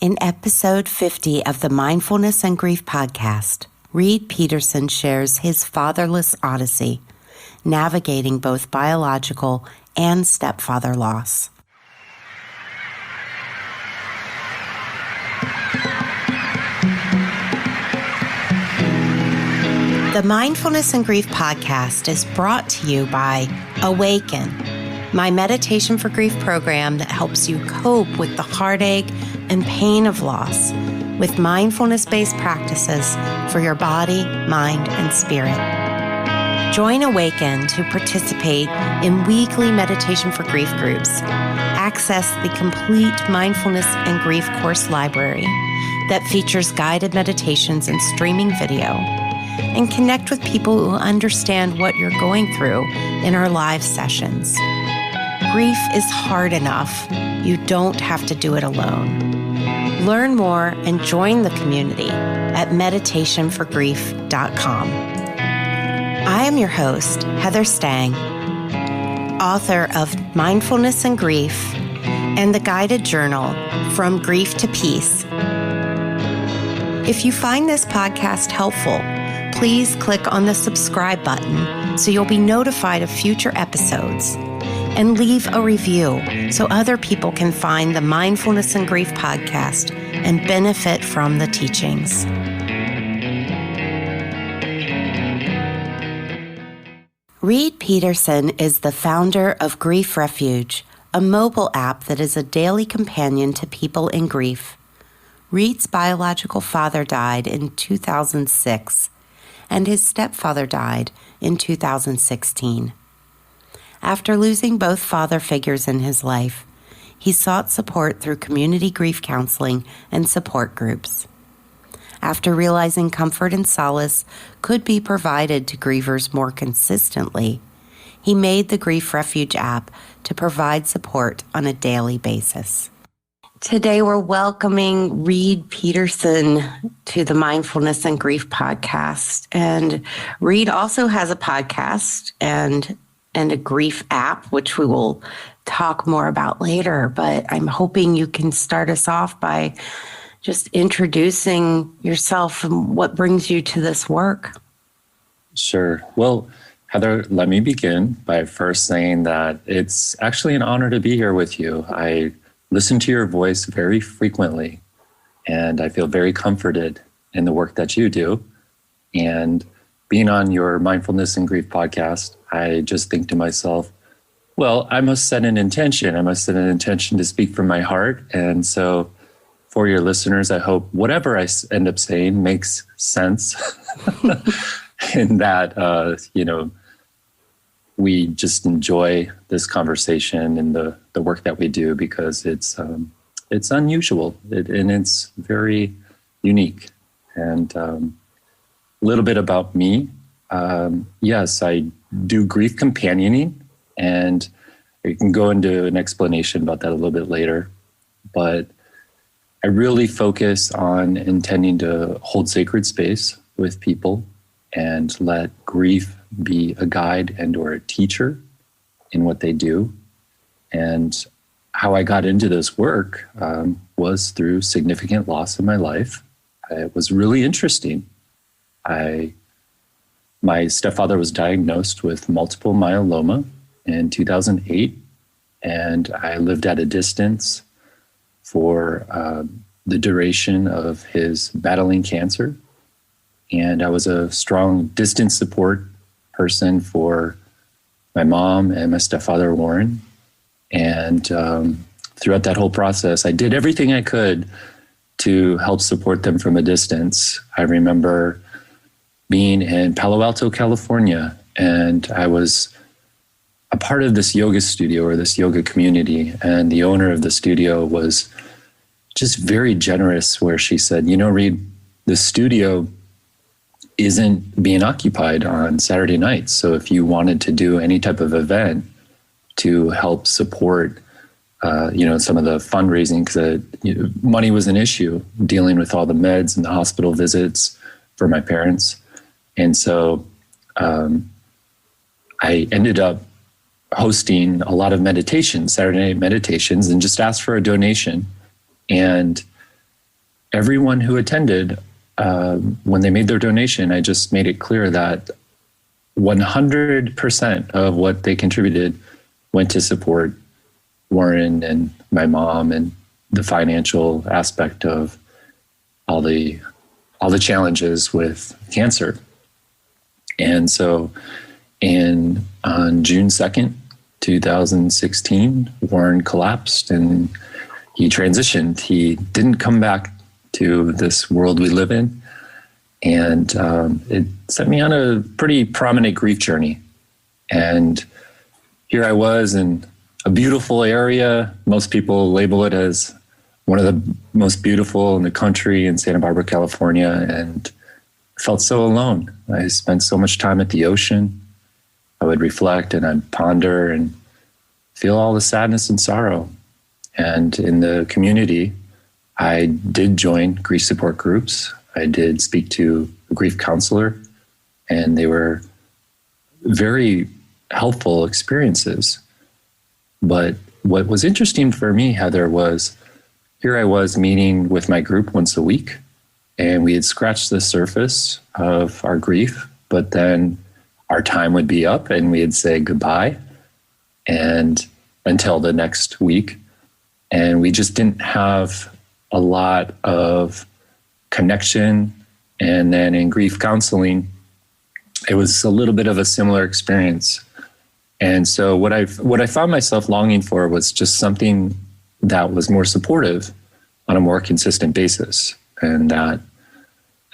In episode 50 of the Mindfulness and Grief Podcast, Reid Peterson shares his fatherless Odyssey, navigating both biological and stepfather loss. The Mindfulness and Grief Podcast is brought to you by Awaken, my meditation for grief program that helps you cope with the heartache and pain of loss with mindfulness-based practices for your body, mind, and spirit. Join Awaken to participate in weekly meditation for grief groups. Access the complete mindfulness and grief course library that features guided meditations and streaming video, and connect with people who understand what you're going through in our live sessions. Grief is hard enough. You don't have to do it alone. Learn more and join the community at meditationforgrief.com. I am your host, Heather Stang, author of Mindfulness and Grief and the guided journal From Grief to Peace. If you find this podcast helpful, please click on the subscribe button so you'll be notified of future episodes, and leave a review so other people can find the Mindfulness and Grief Podcast and benefit from the teachings. Reid Peterson is the founder of Grief Refuge, a mobile app that is a daily companion to people in grief. Reid's biological father died in 2006, and his stepfather died in 2016. After losing both father figures in his life, he sought support through community grief counseling and support groups. After realizing comfort and solace could be provided to grievers more consistently, he made the Grief Refuge app to provide support on a daily basis. Today we're welcoming Reid Peterson to the Mindfulness and Grief Podcast. And Reid also has a podcast and a grief app, which we will talk more about later. But I'm hoping you can start us off by just introducing yourself and what brings you to this work. Sure. Well, Heather, let me begin by first saying that it's actually an honor to be here with you. I listen to your voice very frequently, and I feel very comforted in the work that you do. And being on your Mindfulness and Grief podcast, I just think to myself, well, I must set an intention. I must set an intention to speak from my heart. And so for your listeners, I hope whatever I end up saying makes sense in that, we just enjoy this conversation and the work that we do because it's unusual and it's very unique. And a little bit about me. Yes, I do grief companioning, and I can go into an explanation about that a little bit later. But I really focus on intending to hold sacred space with people and let grief be a guide and or a teacher in what they do. And how I got into this work was through significant loss in my life. It was really interesting. My stepfather was diagnosed with multiple myeloma in 2008, and I lived at a distance for the duration of his battling cancer. And I was a strong distance support person for my mom and my stepfather, Warren. And throughout that whole process, I did everything I could to help support them from a distance. I remember being in Palo Alto, California, and I was a part of this yoga studio or this yoga community. And the owner of the studio was just very generous, where she said, Reid, the studio isn't being occupied on Saturday nights. So if you wanted to do any type of event to help support, some of the fundraising, because money was an issue, dealing with all the meds and the hospital visits for my parents. And so I ended up hosting a lot of meditations, Saturday night meditations, and just asked for a donation. And everyone who attended, when they made their donation, I just made it clear that 100% of what they contributed went to support Warren and my mom and the financial aspect of all the challenges with cancer. And so on June 2nd, 2016, Warren collapsed and he transitioned. He didn't come back to this world we live in. And it set me on a pretty prominent grief journey. And here I was in a beautiful area. Most people label it as one of the most beautiful in the country in Santa Barbara, California, and I felt so alone. I spent so much time at the ocean. I would reflect and I'd ponder and feel all the sadness and sorrow. And in the community, I did join grief support groups. I did speak to a grief counselor, and they were very helpful experiences. But what was interesting for me, Heather, was here I was meeting with my group once a week, and we had scratched the surface of our grief, but then our time would be up and we'd say goodbye and until the next week. And we just didn't have a lot of connection. And then in grief counseling, it was a little bit of a similar experience. And so what I found myself longing for was just something that was more supportive on a more consistent basis. And that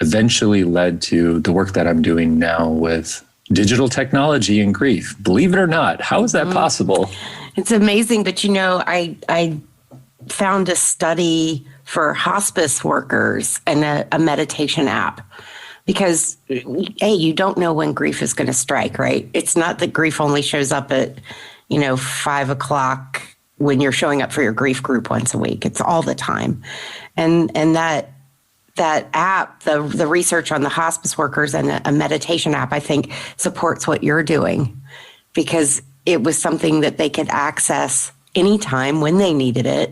eventually led to the work that I'm doing now with digital technology and grief. Believe it or not, how is that possible? It's amazing. But, I found a study for hospice workers and a meditation app. Because, A, you don't know when grief is going to strike, right? It's not that grief only shows up at, 5 o'clock when you're showing up for your grief group once a week. It's all the time. And that app, the research on the hospice workers and a meditation app, I think supports what you're doing, because it was something that they could access anytime when they needed it,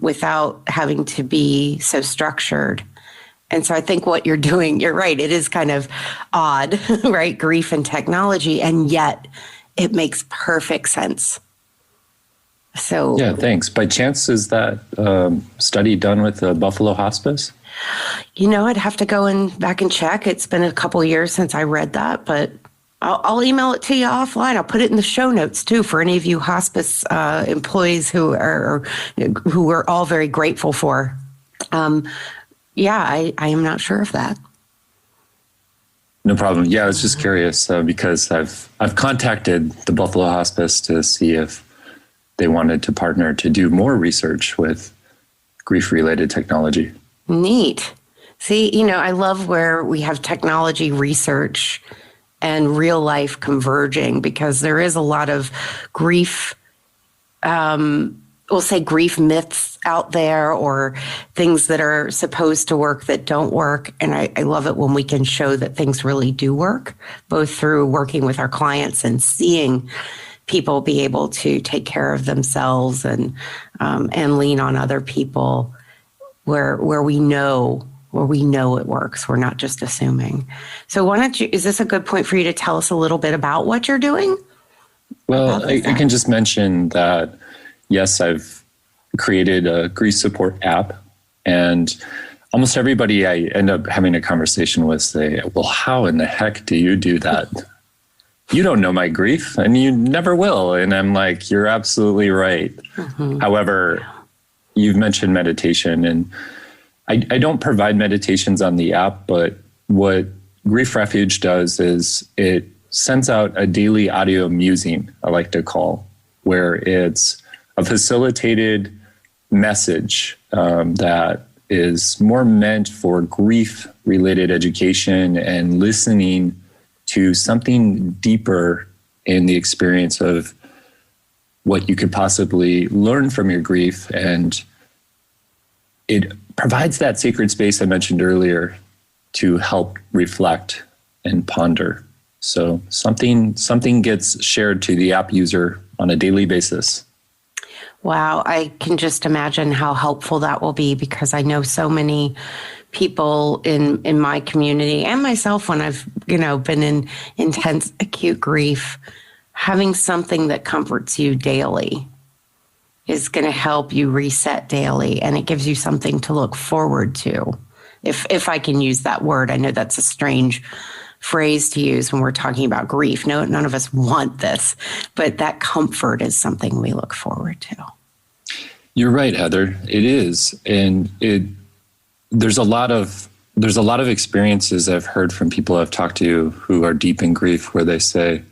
without having to be so structured. And so I think what you're doing, you're right, it is kind of odd, right? Grief and technology, and yet it makes perfect sense. So yeah, thanks. By chance, is that study done with the Buffalo Hospice? I'd have to go back and check. It's been a couple of years since I read that, but I'll email it to you offline. I'll put it in the show notes too for any of you hospice employees who we're all very grateful for. I am not sure of that. No problem. Yeah, I was just curious because I've contacted the Buffalo Hospice to see if they wanted to partner to do more research with grief-related technology. Neat. See, I love where we have technology research and real life converging, because there is a lot of grief, we'll say grief myths out there, or things that are supposed to work that don't work. And I love it when we can show that things really do work, both through working with our clients and seeing people be able to take care of themselves and lean on other people where we know it works. We're not just assuming. So is this a good point for you to tell us a little bit about what you're doing? Well, I can just mention that, yes, I've created a grief support app, and almost everybody I end up having a conversation with say, well, how in the heck do you do that? You don't know my grief, and you never will. And I'm like, you're absolutely right. Mm-hmm. However, you've mentioned meditation, and I don't provide meditations on the app, but what Grief Refuge does is it sends out a daily audio musing, I like to call, where it's a facilitated message that is more meant for grief-related education and listening to something deeper in the experience of what you could possibly learn from your grief. And it provides that sacred space I mentioned earlier to help reflect and ponder. So something gets shared to the app user on a daily basis. Wow, I can just imagine how helpful that will be, because I know so many people in my community and myself when I've, been in intense acute grief. Having something that comforts you daily is going to help you reset daily, and it gives you something to look forward to. If I can use that word. I know that's a strange phrase to use when we're talking about grief. No, none of us want this, but that comfort is something we look forward to. You're right, Heather. It is. And there's a lot of experiences I've heard from people I've talked to who are deep in grief where they say,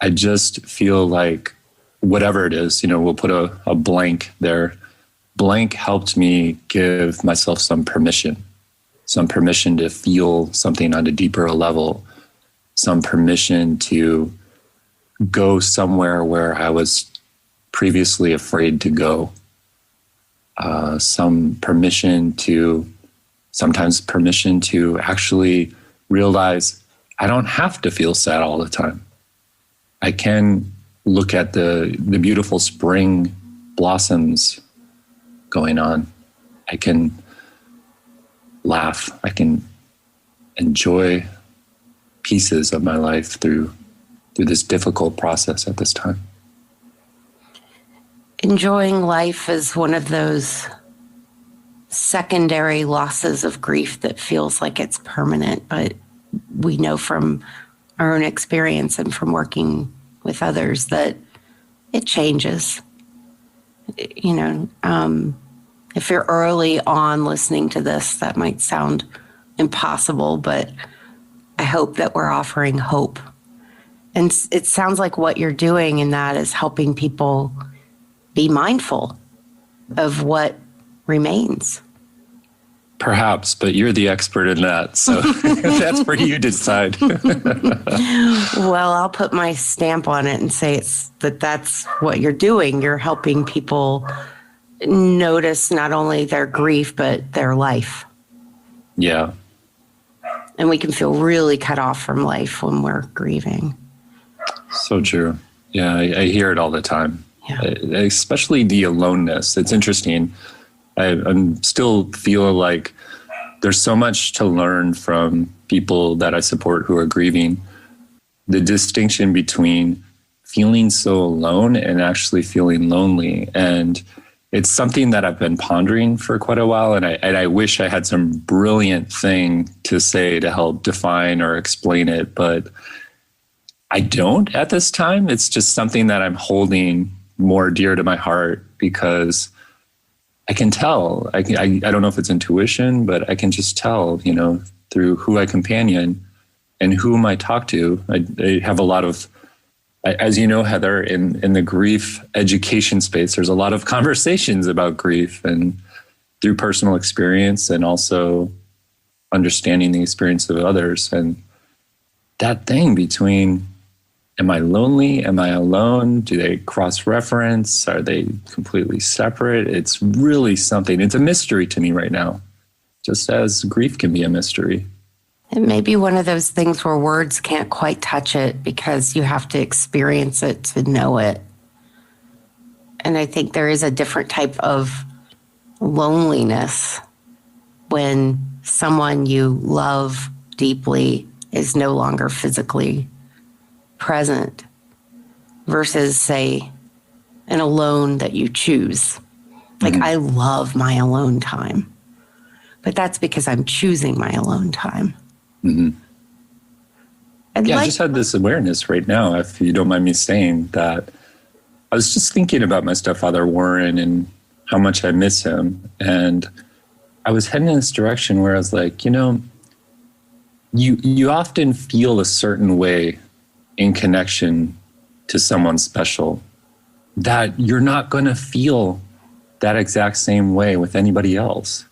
I just feel like whatever it is, we'll put a blank there. Blank helped me give myself some permission to feel something on a deeper level, some permission to go somewhere where I was previously afraid to go, sometimes permission to actually realize I don't have to feel sad all the time. I can look at the beautiful spring blossoms going on. I can laugh. I can enjoy pieces of my life through this difficult process at this time. Enjoying life is one of those secondary losses of grief that feels like it's permanent, but we know from our own experience and from working with others that it changes. If you're early on listening to this, that might sound impossible, but I hope that we're offering hope. And it sounds like what you're doing in that is helping people be mindful of what remains. Perhaps, but you're the expert in that, so that's for you to decide. Well, I'll put my stamp on it and say that's what you're doing. You're helping people notice not only their grief, but their life. Yeah. And we can feel really cut off from life when we're grieving. So true. Yeah, I hear it all the time. Yeah. Especially the aloneness. It's interesting. I'm still feel like there's so much to learn from people that I support who are grieving. The distinction between feeling so alone and actually feeling lonely. And it's something that I've been pondering for quite a while. And I wish I had some brilliant thing to say to help define or explain it, but I don't at this time. It's just something that I'm holding more dear to my heart because I can tell. I don't know if it's intuition, but I can just tell, through who I companion and whom I talk to. I have a lot of, as you know, Heather, in the grief education space, there's a lot of conversations about grief and through personal experience and also understanding the experience of others. And that thing between, am I lonely? Am I alone? Do they cross-reference? Are they completely separate? It's really something. It's a mystery to me right now, just as grief can be a mystery. It may be one of those things where words can't quite touch it because you have to experience it to know it. And I think there is a different type of loneliness when someone you love deeply is no longer physically present versus, say, an alone that you choose. Like, I love my alone time, but that's because I'm choosing my alone time. Mm-hmm. I just had this awareness right now, if you don't mind me saying, that I was just thinking about my stepfather, Warren, and how much I miss him. And I was heading in this direction where I was like, you often feel a certain way in connection to someone special that you're not going to feel that exact same way with anybody else.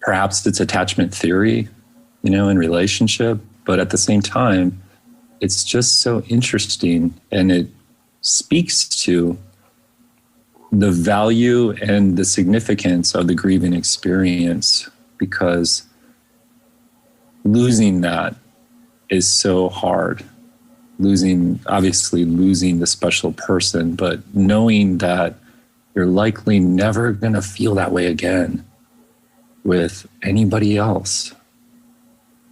Perhaps it's attachment theory, in relationship, but at the same time, it's just so interesting, and it speaks to the value and the significance of the grieving experience, because losing that is so hard. obviously losing the special person, but knowing that you're likely never going to feel that way again with anybody else.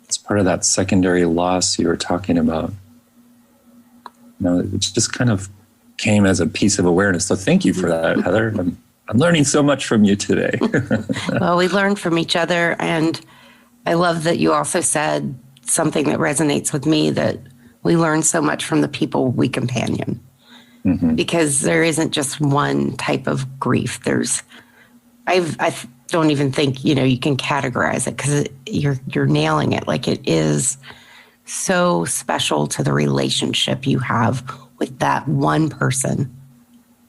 It's part of that secondary loss you were talking about. It just kind of came as a piece of awareness. So thank you for that, Heather. I'm learning so much from you today. Well, we learned from each other. And I love that you also said something that resonates with me, that we learn so much from the people we companion. Mm-hmm. Because there isn't just one type of grief. I don't even think, you can categorize it, because you're nailing it. Like, it is so special to the relationship you have with that one person,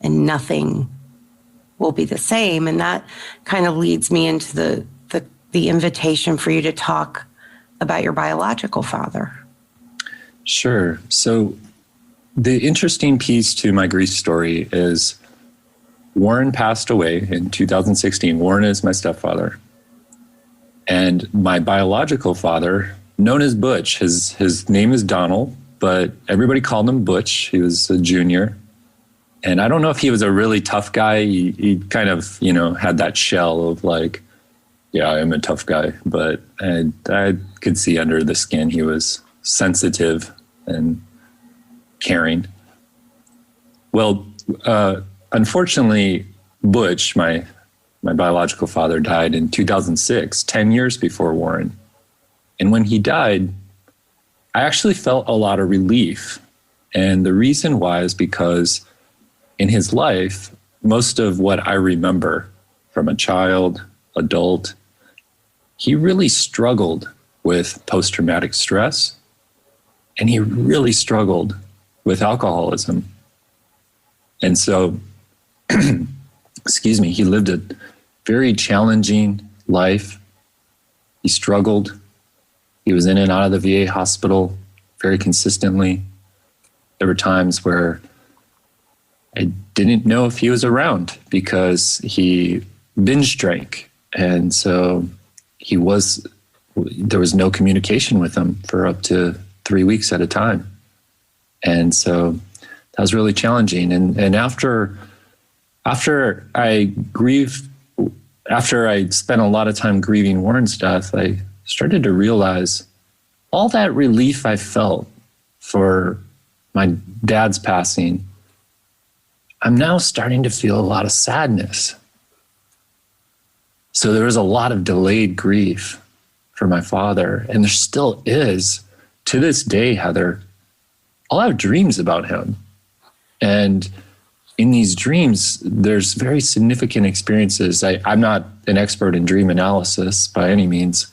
and nothing will be the same. And that kind of leads me into the invitation for you to talk about your biological father. Sure. So the interesting piece to my grief story is Warren passed away in 2016. Warren is my stepfather. And my biological father, known as Butch, his name is Donald, but everybody called him Butch. He was a junior. And I don't know if he was a really tough guy. He kind of, had that shell of like, yeah, I'm a tough guy. But I could see under the skin he was sensitive and caring. Well, unfortunately, Butch, my biological father, died in 2006, 10 years before Warren. And when he died, I actually felt a lot of relief. And the reason why is because in his life, most of what I remember from a child, adult, he really struggled with post-traumatic stress, and he really struggled with alcoholism. And so, he lived a very challenging life. He struggled. He was in and out of the VA hospital very consistently. There were times where I didn't know if he was around because he binge drank. And so there was no communication with him for up to 3 weeks at a time. And so that was really challenging. And after I spent a lot of time grieving Warren's death, I started to realize all that relief I felt for my dad's passing, I'm now starting to feel a lot of sadness. So there was a lot of delayed grief for my father, and there still is. To this day, Heather, I'll have dreams about him. And in these dreams, there's very significant experiences. I'm not an expert in dream analysis by any means,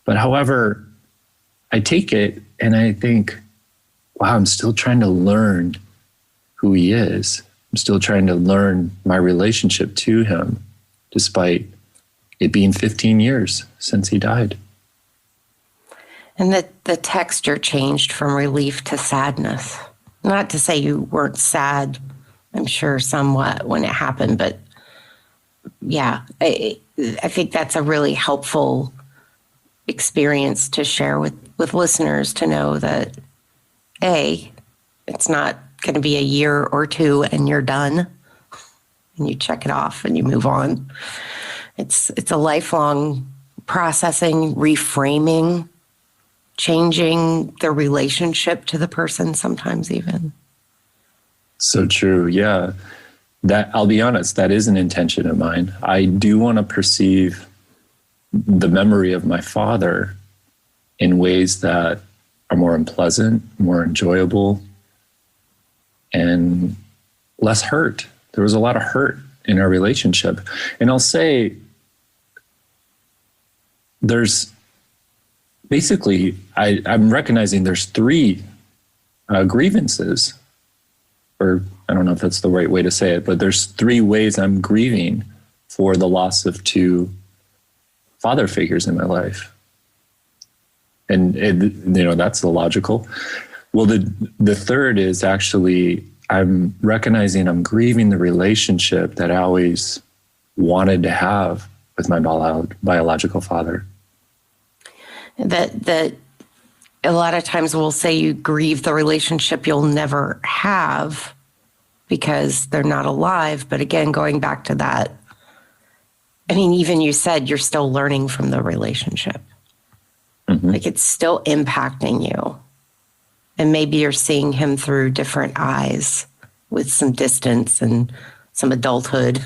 but however, I take it and I think, wow, I'm still trying to learn who he is. I'm still trying to learn my relationship to him, despite it being 15 years since he died. And the texture changed from relief to sadness. Not to say you weren't sad, I'm sure somewhat when it happened, but yeah, I think that's a really helpful experience to share with listeners, to know that, it's not going to be a year or two and you're done and you check it off and you move on. It's a lifelong processing, reframing, changing the relationship to the person sometimes even. So true. Yeah. That, I'll be honest, that is an intention of mine. I do want to perceive the memory of my father in ways that are more unpleasant, more enjoyable, and less hurt. There was a lot of hurt in our relationship. And I'll say there's basically, I'm recognizing there's three grievances, or I don't know if that's the right way to say it, but there's three ways I'm grieving for the loss of two father figures in my life. And that's the logical. Well, the third is actually, I'm recognizing I'm grieving the relationship that I always wanted to have with my biological father. That a lot of times we'll say you grieve the relationship you'll never have because they're not alive. But again, going back to that, I mean, even you said you're still learning from the relationship. Mm-hmm. Like it's still impacting you. And maybe you're seeing him through different eyes with some distance and some adulthood,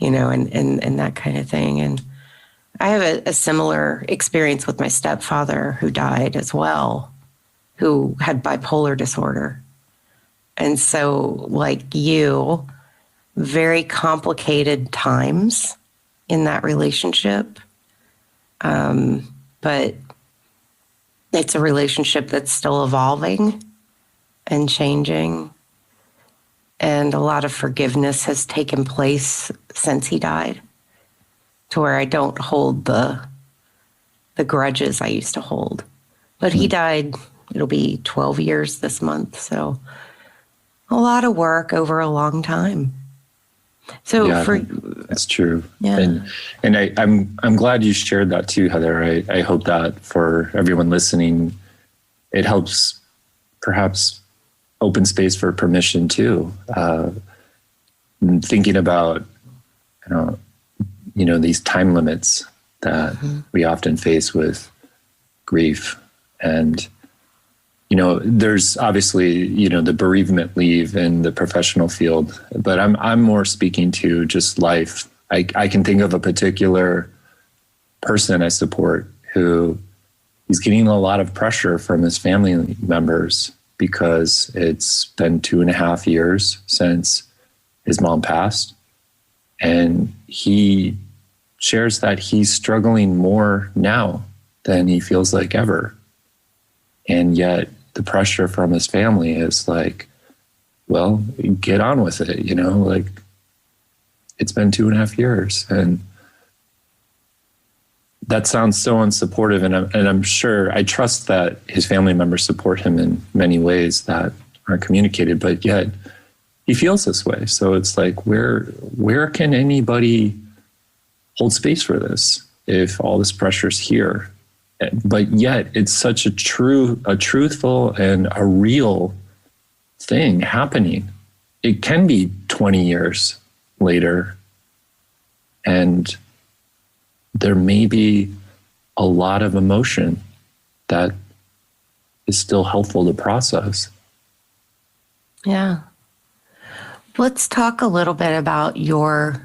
and that kind of thing. And I have a similar experience with my stepfather who died as well, who had bipolar disorder. And so, like you, very complicated times in that relationship. But it's a relationship that's still evolving and changing. And a lot of forgiveness has taken place since he died, to where I don't hold the grudges I used to hold. But he died, it'll be 12 years this month. So a lot of work over a long time. So that's true. Yeah. And I'm glad you shared that too, Heather. I hope that for everyone listening, it helps perhaps open space for permission too. Thinking about, these time limits that we often face with grief. And, there's obviously, the bereavement leave in the professional field, but I'm more speaking to just life. I can think of a particular person I support who is getting a lot of pressure from his family members because it's been 2.5 years since his mom passed. And he shares that he's struggling more now than he feels like ever. And yet the pressure from his family is like, well, get on with it, like it's been 2.5 years. And that sounds so unsupportive. And I'm sure, I trust that his family members support him in many ways that aren't communicated, but yet he feels this way. So it's like, where can anybody hold space for this if all this pressure's here? But yet it's such a truthful and a real thing happening. It can be 20 years later, and there may be a lot of emotion that is still helpful to process. Yeah. Let's talk a little bit about your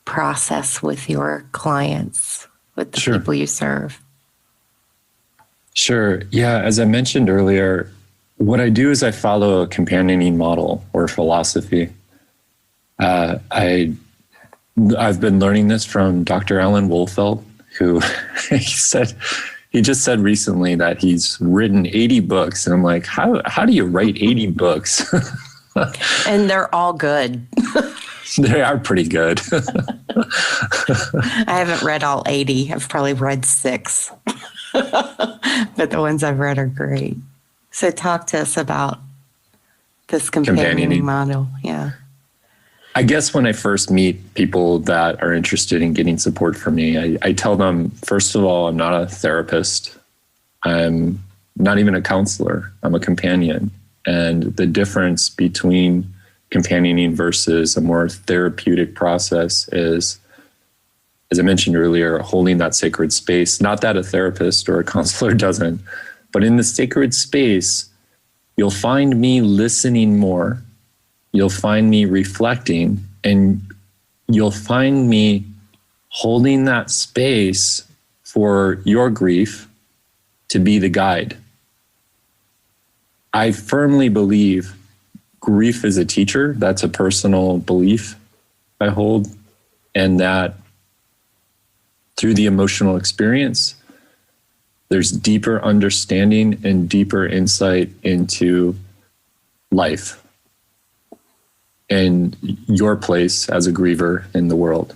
process with your clients, with the people you serve. Sure. Yeah. As I mentioned earlier, what I do is I follow a companioning model or philosophy. I've been learning this from Dr. Alan Wolfelt, who he just said recently that he's written 80 books. And I'm like, how do you write 80 books? And they're all good. They are pretty good. I haven't read all 80. I've probably read 6. But the ones I've read are great. So talk to us about this companioning model. Yeah. I guess when I first meet people that are interested in getting support from me, I tell them, first of all, I'm not a therapist. I'm not even a counselor. I'm a companion. And the difference between companioning versus a more therapeutic process is, as I mentioned earlier, holding that sacred space. Not that a therapist or a counselor doesn't, but in the sacred space, you'll find me listening more. You'll find me reflecting, and you'll find me holding that space for your grief to be the guide. I firmly believe grief is a teacher. That's a personal belief I hold, and that through the emotional experience, there's deeper understanding and deeper insight into life and your place as a griever in the world.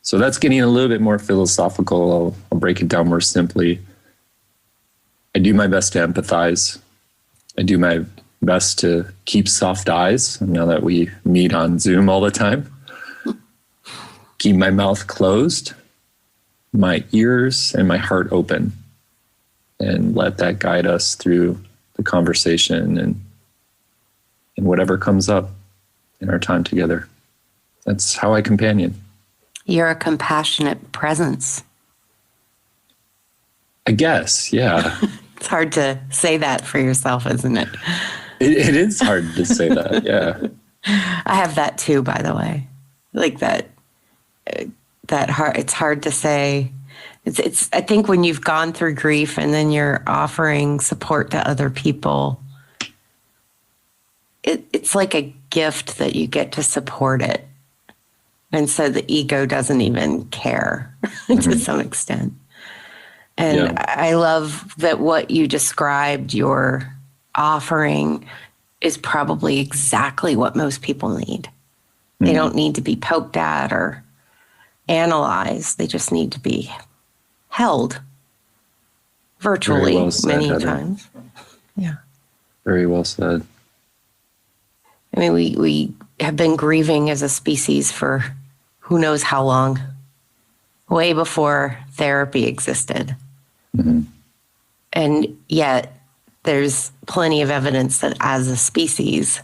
So that's getting a little bit more philosophical. I'll break it down more simply. I do my best to empathize. I do my best to keep soft eyes now that we meet on Zoom all the time. Keep my mouth closed, my ears and my heart open. and let that guide us through the conversation and whatever comes up in our time together. That's how I companion. You're a compassionate presence. I guess, yeah. It's hard to say that for yourself, isn't it? It is hard to say that, yeah. I have that too, by the way. Like that hard. It's hard to say. It's. I think when you've gone through grief and then you're offering support to other people, it's like a gift that you get to support it, and so the ego doesn't even care to some extent. And I love that what you described, your offering, is probably exactly what most people need. They don't need to be poked at or analyzed. They just need to be held virtually many times. Yeah. Very well said. I mean, we have been grieving as a species for who knows how long, way before therapy existed. Mm-hmm. And yet there's plenty of evidence that as a species,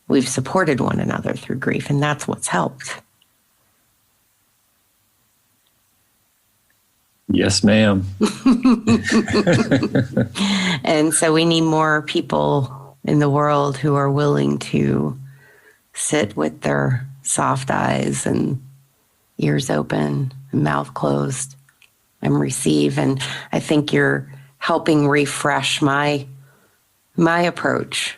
we've supported one another through grief, and that's what's helped. Yes, ma'am. And so we need more people in the world who are willing to sit with their soft eyes and ears open and mouth closed and receive. And I think you're helping refresh my approach,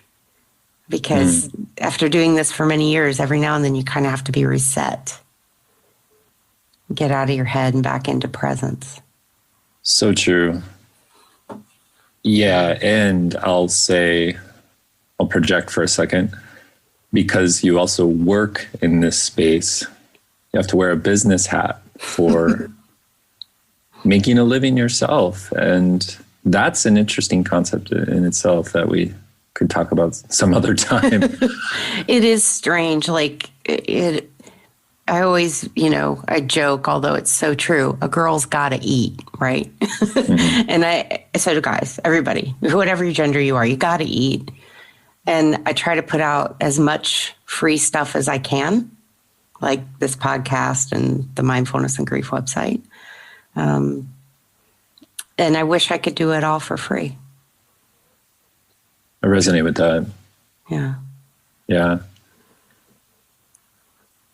because after doing this for many years, every now and then you kind of have to be reset. Get out of your head and back into presence. So true. Yeah, and I'll project for a second, because you also work in this space. You have to wear a business hat for making a living yourself. And that's an interesting concept in itself that we could talk about some other time. It is strange. Like I always, I joke, although it's so true, a girl's got to eat, right? Mm-hmm. And so do guys, everybody, whatever gender you are, you got to eat. And I try to put out as much free stuff as I can, like this podcast and the Mindfulness and Grief website. And I wish I could do it all for free. I resonate with that. Yeah. Yeah.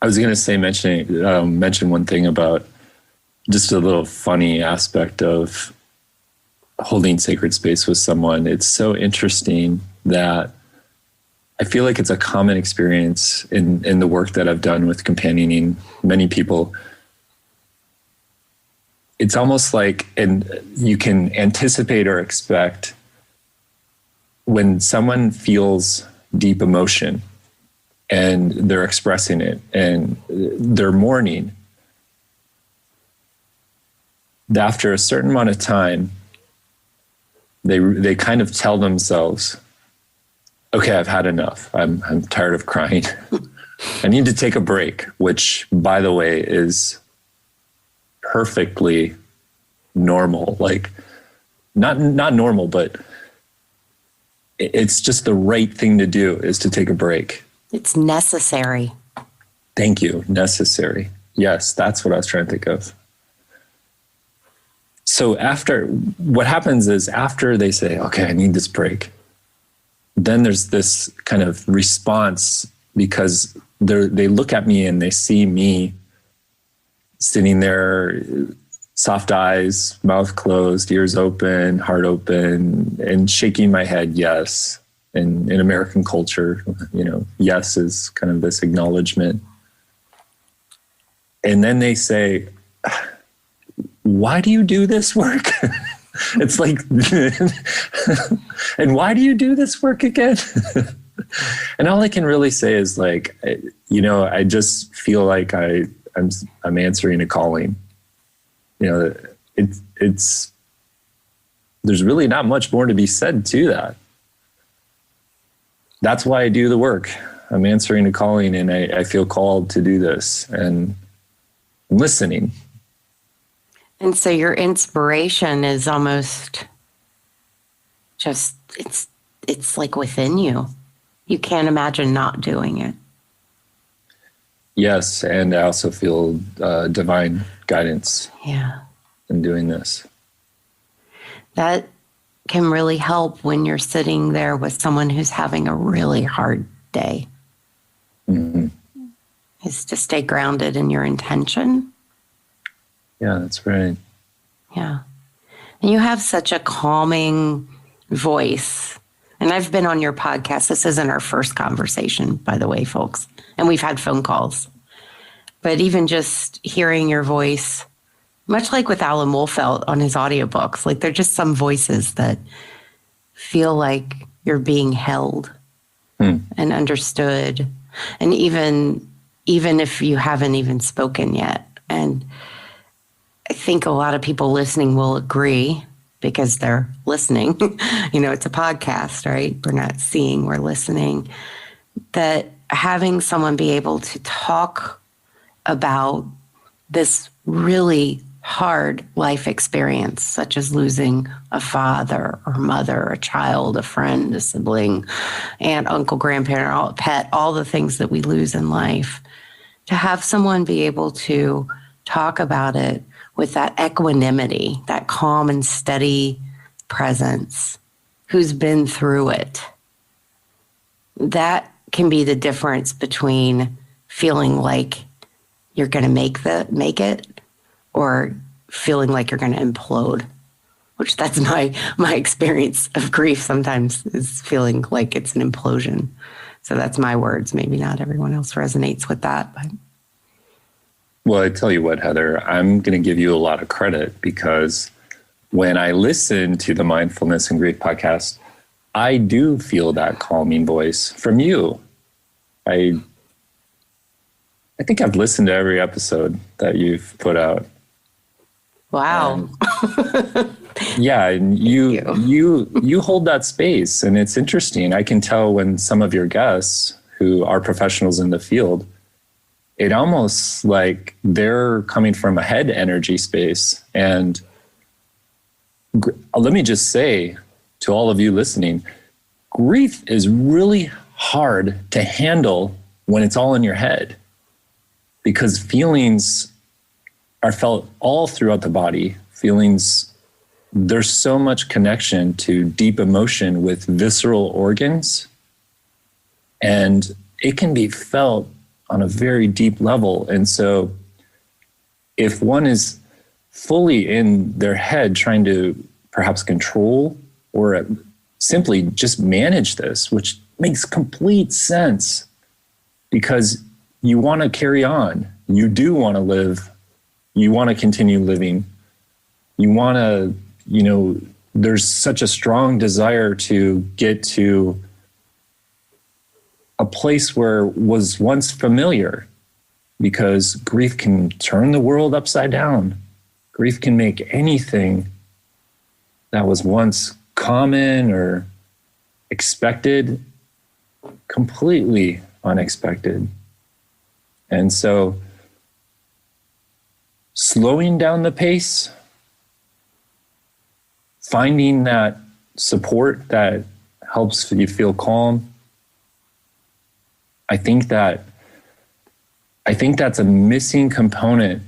I was going to say, mention one thing about just a little funny aspect of holding sacred space with someone. It's so interesting that I feel like it's a common experience in the work that I've done with companioning many people. It's almost like, and you can anticipate or expect, when someone feels deep emotion and they're expressing it and they're mourning, after a certain amount of time, they kind of tell themselves, okay, I've had enough. I'm tired of crying. I need to take a break, which, by the way, is perfectly normal. Like, not normal, but it's just the right thing to do, is to take a break. It's necessary. Thank you. Necessary. Yes, that's what I was trying to think of. So what happens is after they say, okay, I need this break, then there's this kind of response, because they look at me and they see me sitting there, soft eyes, mouth closed, ears open, heart open, and shaking my head, yes. In American culture, yes is kind of this acknowledgement. And then they say, why do you do this work? It's like, and why do you do this work again? And all I can really say is, like, I just feel like I'm answering a calling. It's there's really not much more to be said to that. That's why I do the work. I'm answering a calling, and I feel called to do this, and I'm listening. And so your inspiration is almost just, it's like within you. You can't imagine not doing it. Yes, and I also feel divine guidance in doing this. That can really help when you're sitting there with someone who's having a really hard day. Mm-hmm. Is to stay grounded in your intention. Yeah, that's right. Yeah. And you have such a calming voice. And I've been on your podcast. This isn't our first conversation, by the way, folks. And we've had phone calls. But even just hearing your voice, much like with Alan Wolfelt on his audiobooks, like they're just some voices that feel like you're being held and understood. And even if you haven't even spoken yet. And I think a lot of people listening will agree because they're listening. It's a podcast, right? We're not seeing, we're listening. That having someone be able to talk about this really hard life experience, such as losing a father or mother, a child, a friend, a sibling, aunt, uncle, grandparent, pet, all the things that we lose in life, to have someone be able to talk about it with that equanimity, that calm and steady presence, who's been through it. That can be the difference between feeling like you're going to make it or feeling like you're going to implode, which that's my experience of grief sometimes, is feeling like it's an implosion. So that's my words. Maybe not everyone else resonates with that. But. Well, I tell you what, Heather, I'm going to give you a lot of credit, because when I listen to the Mindfulness and Grief podcast, I do feel that calming voice from you. I think I've listened to every episode that you've put out. Wow. Yeah, and you hold that space, and it's interesting. I can tell when some of your guests who are professionals in the field, it almost like they're coming from a head energy space. And let me just say to all of you listening, grief is really hard to handle when it's all in your head, because feelings are felt all throughout the body. Feelings, there's so much connection to deep emotion with visceral organs, and it can be felt on a very deep level. And so if one is fully in their head trying to perhaps control or simply just manage this, which makes complete sense, because you want to carry on, you do want to live, you want to continue living, you want to, there's such a strong desire to get to a place where was once familiar, because grief can turn the world upside down. Grief can make anything that was once common or expected completely unexpected. And so slowing down the pace, finding that support that helps you feel calm, I think that's a missing component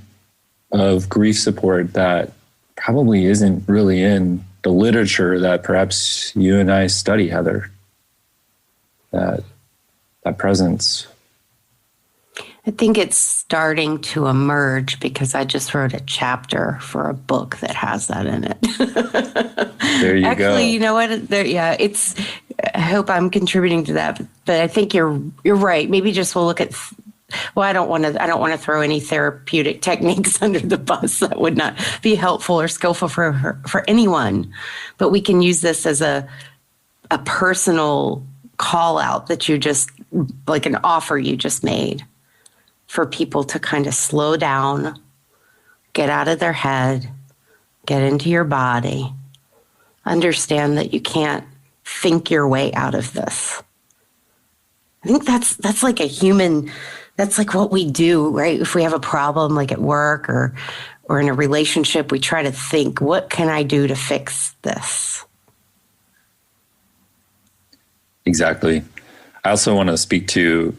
of grief support that probably isn't really in the literature that perhaps you and I study, Heather. That presence. I think it's starting to emerge, because I just wrote a chapter for a book that has that in it. There you go. Actually, you know what? I hope I'm contributing to that, but I think you're right. Maybe just we'll look at. Well, I don't want to throw any therapeutic techniques under the bus. That would not be helpful or skillful for anyone. But we can use this as a personal call out that you just, like an offer you just made, for people to kind of slow down, get out of their head, get into your body, understand that you can't think your way out of this. I think that's like a human, that's like what we do, right? If we have a problem, like at work or in a relationship, we try to think, what can I do to fix this? Exactly. I also want to speak to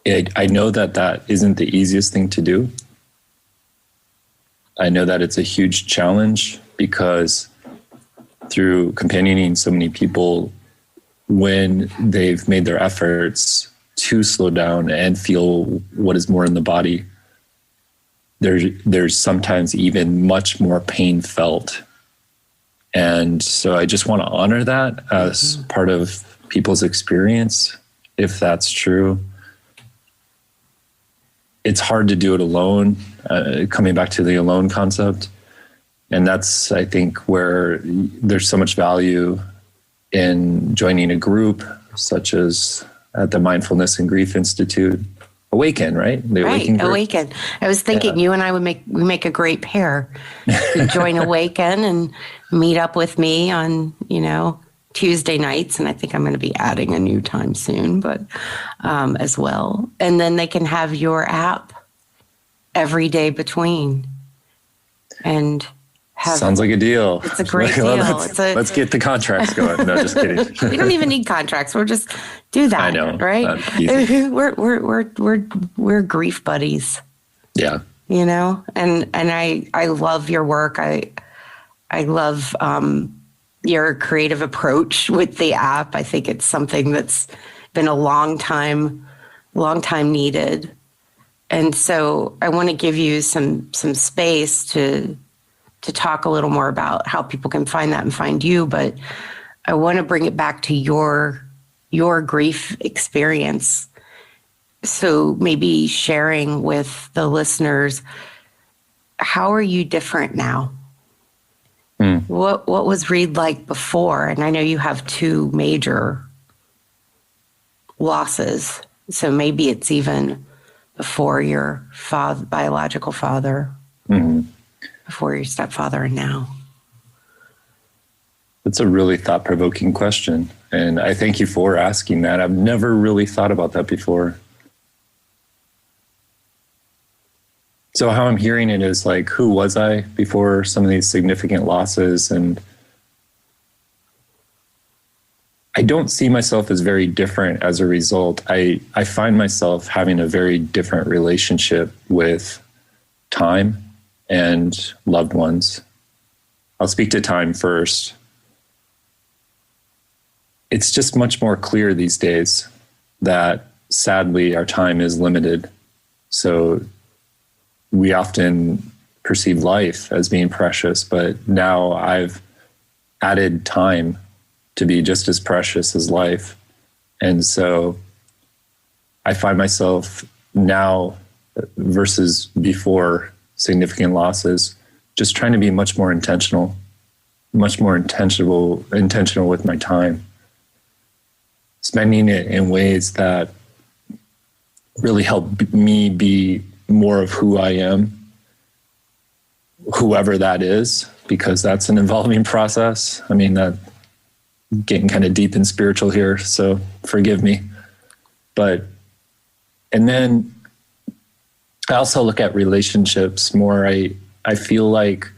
it. I know that that isn't the easiest thing to do. I know that it's a huge challenge because through companioning so many people, when they've made their efforts to slow down and feel what is more in the body, there's sometimes even much more pain felt. And so I just want to honor that as part of people's experience, if that's true. It's hard to do it alone, coming back to the alone concept. And that's, I think, where there's so much value in joining a group, such as at the Mindfulness and Grief Institute. Awaken, right? The right, Awaken. I was thinking you and I would make a great pair. You'd join Awaken and meet up with me on, Tuesday nights, and I think I'm going to be adding a new time soon, but as well. And then they can have your app every day between. And sounds like a deal. It's a great deal. Let's get the contracts going. No, just kidding. We don't even need contracts. We'll just do that. I know, right? We're grief buddies. Yeah. And I love your work. I love your creative approach with the app. I think it's something that's been a long time needed. And so I want to give you some space to talk a little more about how people can find that and find you. But I want to bring it back to your grief experience. So maybe sharing with the listeners, how are you different now? What was Reid like before? And I know you have 2 major losses. So maybe it's even before your biological father, before your stepfather, and now. That's a really thought-provoking question. And I thank you for asking that. I've never really thought about that before. So how I'm hearing it is like, who was I before some of these significant losses? And I don't see myself as very different as a result. I find myself having a very different relationship with time and loved ones. I'll speak to time first. It's just much more clear these days that sadly our time is limited. So we often perceive life as being precious, but now I've added time to be just as precious as life. And so I find myself now versus before significant losses, just trying to be much more intentional with my time, spending it in ways that really help me be more of who I am, whoever that is, because that's an evolving process. I mean, that getting kind of deep and spiritual here, so forgive me. And then I also look at relationships more. I feel like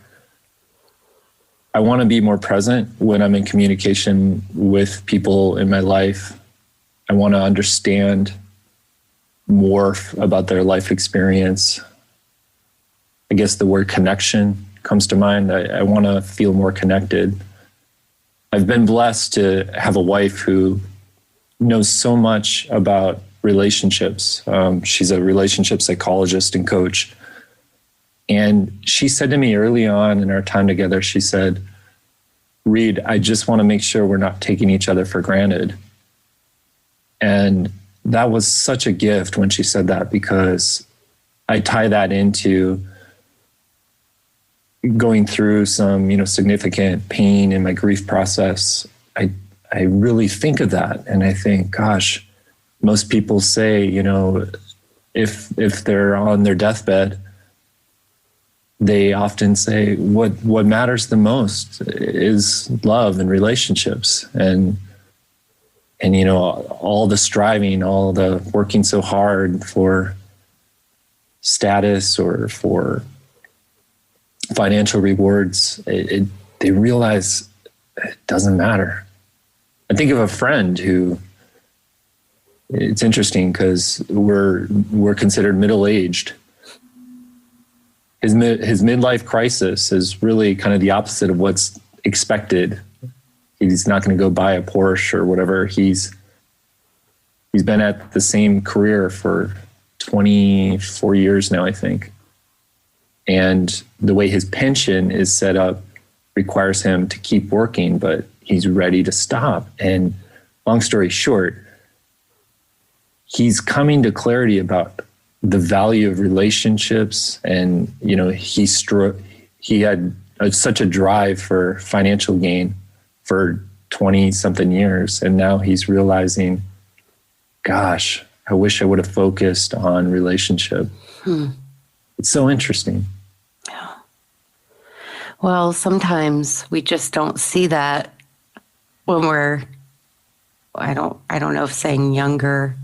I want to be more present when I'm in communication with people in my life. I want to understand more about their life experience. I guess the word connection comes to mind. I want to feel more connected. I've been blessed to have a wife who knows so much about relationships. She's a relationship psychologist and coach. And she said to me early on in our time together, she said, "Reid, I just want to make sure we're not taking each other for granted." And that was such a gift when she said that, because I tie that into going through some, significant pain in my grief process. I really think of that, and I think, gosh, most people say, if they're on their deathbed, they often say what matters the most is love and relationships, and all the striving, all the working so hard for status or for financial rewards, they realize it doesn't matter. I think of a friend who, it's interesting because we're considered middle-aged. His midlife crisis is really kind of the opposite of what's expected. He's not going to go buy a Porsche or whatever. He's been at the same career for 24 years now, I think. And the way his pension is set up requires him to keep working, but he's ready to stop. And long story short, he's coming to clarity about the value of relationships. And, you know, he had such a drive for financial gain for 20 something years. And now he's realizing, gosh, I wish I would have focused on relationship. It's so interesting. Yeah. Well, sometimes we just don't see that when we're, I don't know if saying younger,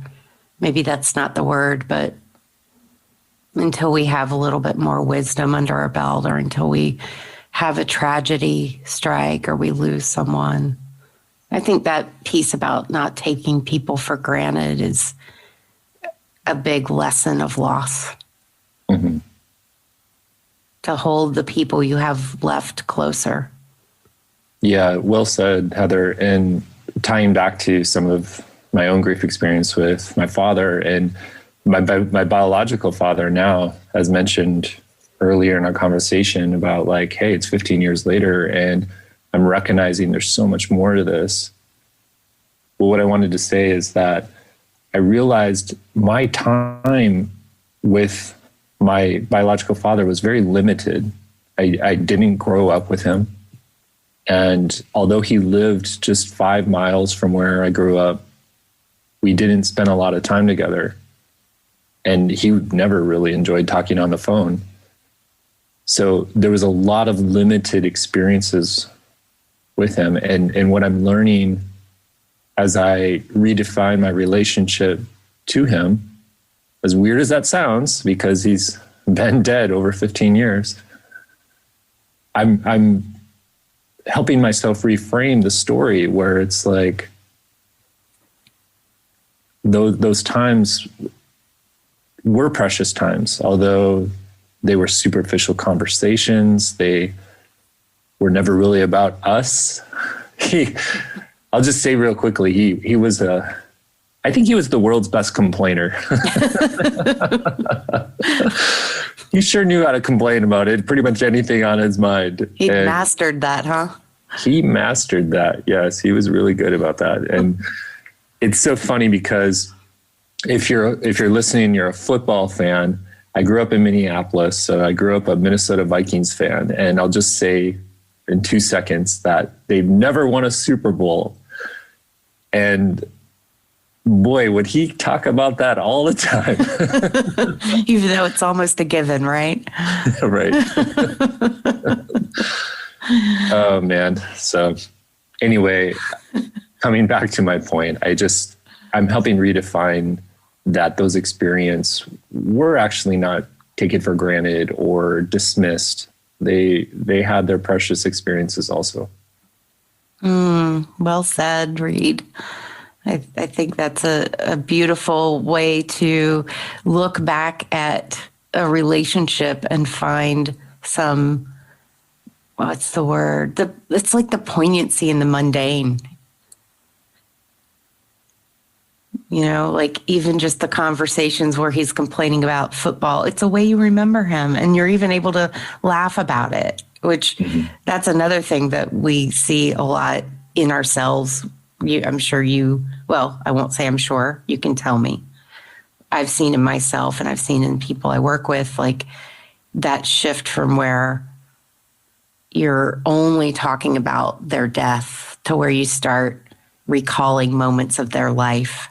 maybe that's not the word, but until we have a little bit more wisdom under our belt, or until we have a tragedy strike or we lose someone. I think that piece about not taking people for granted is a big lesson of loss. Mm-hmm. To hold the people you have left closer. Yeah, well said, Heather. And tying back to some of my own grief experience with my father, and my biological father now, as mentioned earlier in our conversation about like, hey, it's 15 years later and I'm recognizing there's so much more to this. Well, what I wanted to say is that I realized my time with my biological father was very limited. I didn't grow up with him. And although he lived just 5 miles from where I grew up, we didn't spend a lot of time together. And he never really enjoyed talking on the phone. So there was a lot of limited experiences with him. And what I'm learning as I redefine my relationship to him, as weird as that sounds, because he's been dead over 15 years, I'm helping myself reframe the story where it's like those times were precious times, although they were superficial conversations. They were never really about us. I'll just say real quickly, he was I think he was the world's best complainer. He sure knew how to complain about it, pretty much anything on his mind. He mastered that, huh? He mastered that. Yes, he was really good about that. And it's so funny because if you're listening, you're a football fan. I grew up in Minneapolis, so I grew up a Minnesota Vikings fan. And I'll just say in 2 seconds that they've never won a Super Bowl. And boy, would he talk about that all the time. Even though it's almost a given, right? Right. Oh, man. So anyway, coming back to my point, I'm helping redefine that those experiences were actually not taken for granted or dismissed. They had their precious experiences also. Well said, Reid. I think that's a beautiful way to look back at a relationship and find some, what's the word? It's like the poignancy in the mundane. You know, like even just the conversations where he's complaining about football, it's a way you remember him and you're even able to laugh about it, which that's another thing that we see a lot in ourselves. I won't say I'm sure, you can tell me. I've seen in myself and I've seen in people I work with, like that shift from where you're only talking about their death to where you start recalling moments of their life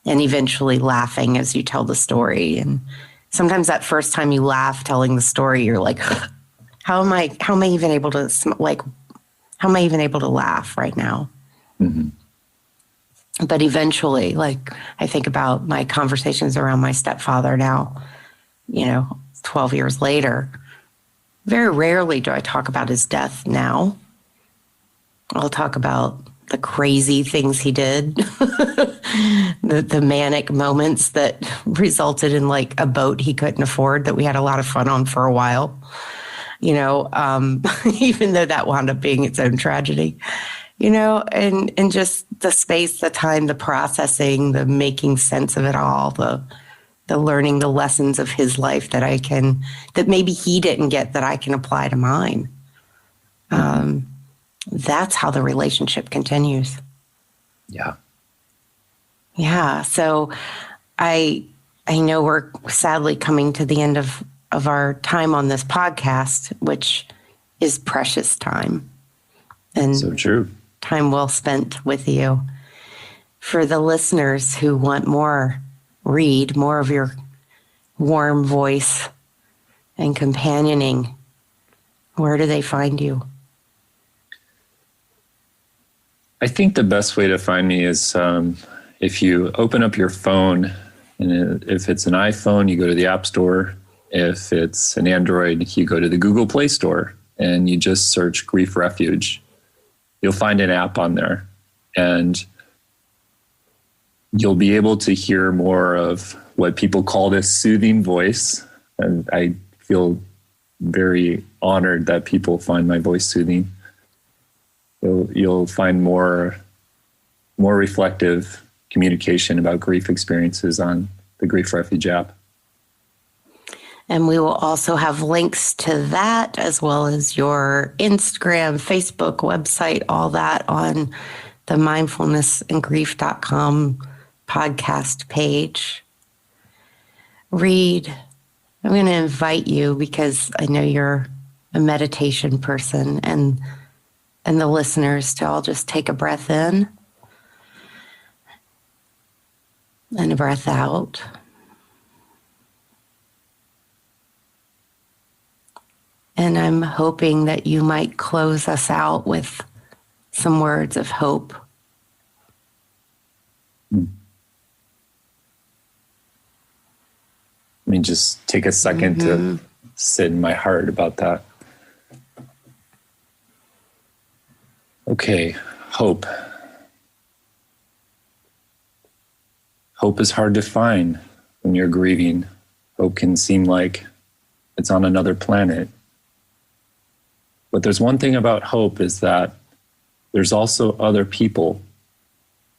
and eventually laughing as you tell the story. And sometimes that first time you laugh telling the story, you're like, how am I even able to laugh right now? Mm-hmm. But eventually, like I think about my conversations around my stepfather now, 12 years later, very rarely do I talk about his death now. I'll talk about the crazy things he did, the manic moments that resulted in like a boat he couldn't afford that we had a lot of fun on for a while, even though that wound up being its own tragedy, and just the space, the time, the processing, the making sense of it all, the learning the lessons of his life that maybe he didn't get that I can apply to mine. That's how the relationship continues. Yeah. Yeah. So I know we're sadly coming to the end of our time on this podcast, which is precious time. And so true. Time well spent with you. For the listeners who want more, Reid, more of your warm voice and companioning, where do they find you? I think the best way to find me is if you open up your phone, and if it's an iPhone, you go to the App Store. If it's an Android, you go to the Google Play Store and you just search Grief Refuge. You'll find an app on there, and you'll be able to hear more of what people call this soothing voice. And I feel very honored that people find my voice soothing. You'll find more reflective communication about grief experiences on the Grief Refuge app. And we will also have links to that, as well as your Instagram, Facebook, website, all that on the mindfulnessandgrief.com podcast page. Reid, I'm going to invite you, because I know you're a meditation person, and the listeners to all just take a breath in and a breath out. And I'm hoping that you might close us out with some words of hope. Let me just take a second to sit in my heart about that. Okay, hope. Hope is hard to find when you're grieving. Hope can seem like it's on another planet. But there's one thing about hope, is that there's also other people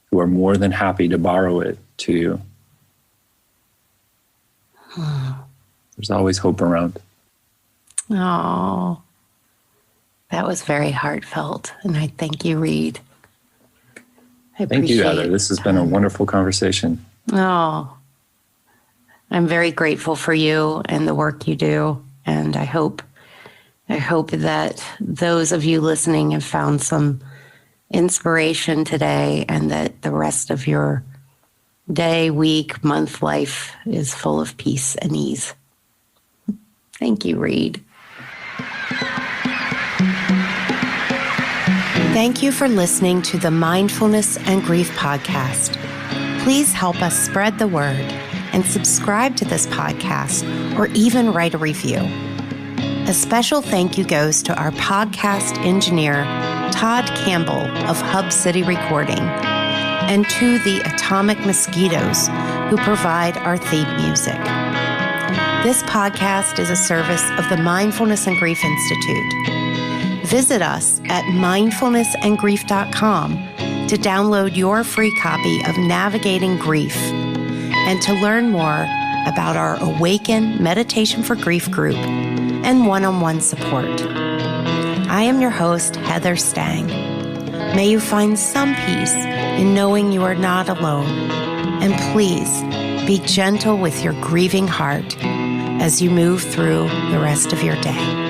who are more than happy to borrow it to you. There's always hope around. Oh, that was very heartfelt. And I thank you, Reid. Thank you, Heather. This has been a wonderful conversation. Oh, I'm very grateful for you and the work you do. And I hope that those of you listening have found some inspiration today, and that the rest of your day, week, month, life is full of peace and ease. Thank you, Reid. Thank you for listening to the Mindfulness and Grief Podcast. Please help us spread the word and subscribe to this podcast, or even write a review. A special thank you goes to our podcast engineer, Todd Campbell of Hub City Recording, and to the Atomic Mosquitoes, who provide our theme music. This podcast is a service of the Mindfulness and Grief Institute. Visit us at mindfulnessandgrief.com to download your free copy of Navigating Grief, and to learn more about our Awaken Meditation for Grief group and one-on-one support. I am your host, Heather Stang. May you find some peace in knowing you are not alone. And please be gentle with your grieving heart as you move through the rest of your day.